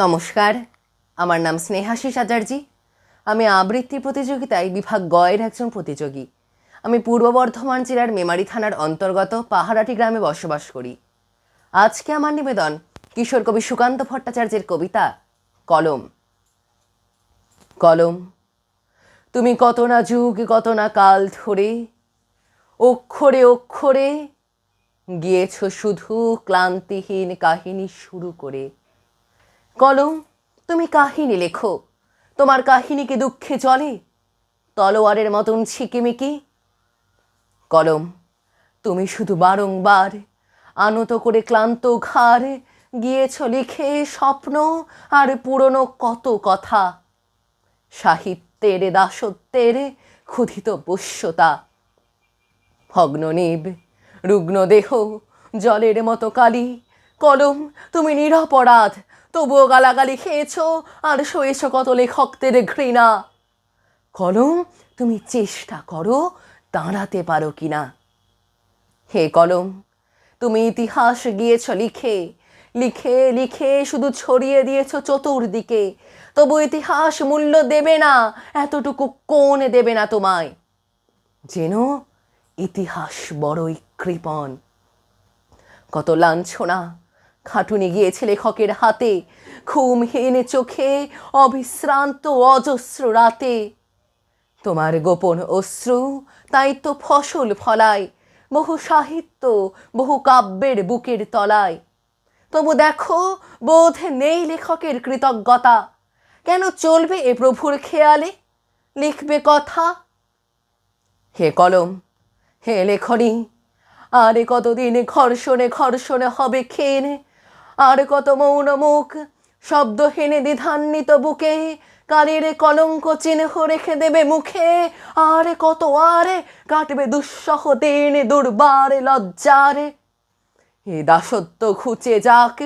নমস্কার, আমার নাম স্নেহাশিস আচার্যী। আমি আবৃত্তি প্রতিযোগিতায় বিভাগ গয়ের একজন প্রতিযোগী। আমি পূর্ব বর্ধমান জেলার মেমারি থানার অন্তর্গত পাহারাটি গ্রামে বসবাস করি। আজকে আমার নিবেদন কিশোর কবি সুকান্ত ভট্টাচার্যের কবিতা কলম। কলম, তুমি কত না যুগ কত না কাল ধরে অক্ষরে অক্ষরে গিয়েছ শুধু ক্লান্তিহীন কাহিনী শুরু করে। কলম, তুমি কাহিনী লেখো, তোমার কাহিনী কি দুঃখে চলে তলোয়ারের মতন ছিকিমিকি? কলম, তুমি শুধু বারংবার আনত করে ক্লান্ত ঘাড় গিয়েছ লিখে স্বপ্ন আর পুরনো কত কথা, সাহিত্যের দাসত্বের ক্ষুধিত বশ্যতা। ভগ্ননীব রুগ্ন দেহ জলের মতো কালি। কলম, তুমি নিরপরাধ, তবুও গালাগালি খেয়েছ আর সয়েছ কত লেখকদের ঘৃণা। কলম, তুমি চেষ্টা করো দাঁড়াতে পারো কিনা। হে কলম, তুমি ইতিহাস গিয়েছ লিখে লিখে লিখে শুধু ছড়িয়ে দিয়েছ চতুর্দিকে, তবু ইতিহাস মূল্য দেবে না, এতটুকু কোন দেবে না তোমায়। যেন ইতিহাস বড়ই কৃপণ। কত লাঞ্ছনা খাটুনি গিয়েছে লেখকের হাতে, ঘুমহীন চোখে অবিশ্রান্ত অজস্র রাতে। তোমার গোপন অশ্রু তাই তো ফসল ফলায় বহু সাহিত্য বহু কাব্যের বুকের তলায়। তবু দেখো, বোধ নেই লেখকের কৃতজ্ঞতা। কেন চলবে এ প্রভুর খেয়ালে লিখবে কথা। হে কলম, হে লেখনী, আরে কতদিন ঘর্ষণে ঘর্ষণে হবে ক্ষীণ, আর কত মৌন মুখ শব্দহীনে দ্বিধান্বিত বুকে কালির কলঙ্ক চিহ্ন রেখে দেবে মুখে। আরে কত আরে কাটবে দুঃসহ দিন দুর্বারে লজ্জারে। এ দাসত্ব ঘুচে যাক,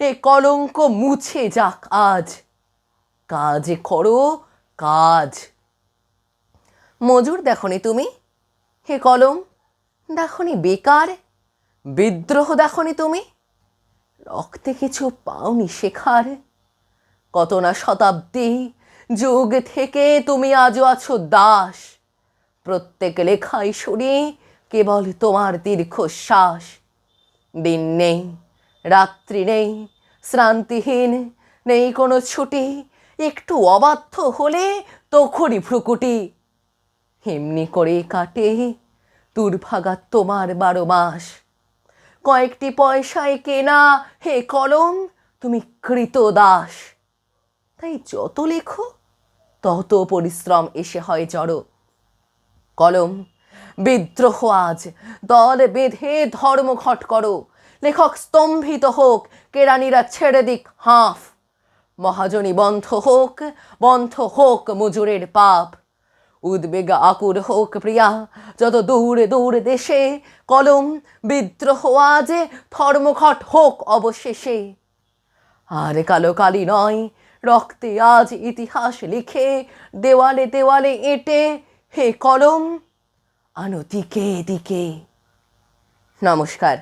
এ কলঙ্ক মুছে যাক আজ। কাজ করো কাজ। মজুর দেখনি তুমি? হে কলম, দেখনি বেকার? বিদ্রোহ দেখনি তুমি? রক্তে কিছু পাওনি শেখার? কত না শতাব্দী যুগ থেকে তুমি আজও আছো দাস। প্রত্যেক লেখাই শুনি কেবল তোমার দীর্ঘশ্বাস। দিন নেই, রাত্রি নেই, শ্রান্তিহীন নেই কোনো ছুটি, একটু অবাধ্য হলে তখনই ভ্রুকুটি। এমনি করে কাটে দুর্ভাগা তোমার 12 মাস। কয়েকটি পয়সায় কেনা হে কলম তুমি কৃতদাস। তাই যত লেখো তত পরিশ্রম এসে হয় জড়ো। কলম, বিদ্রোহ আজ দল বেঁধে ধর্মঘট করো। লেখক স্তম্ভিত হোক, কেরানিরা ছেড়ে দিক হাঁফ। মহাজনী বন্ধ হোক মজুরের পাপ। উদ্বেগ আকুল হোক প্রিয়া যত দূর দূর দেশে। কলম, বিদ্রোহ আজ ধর্মঘট হোক অবশেষে। আর কালো কালি নয়, রক্তে আজ ইতিহাস লিখে দেওয়ালে দেওয়ালে এঁটে হে কলম আনো দিকে দিকে। নমস্কার।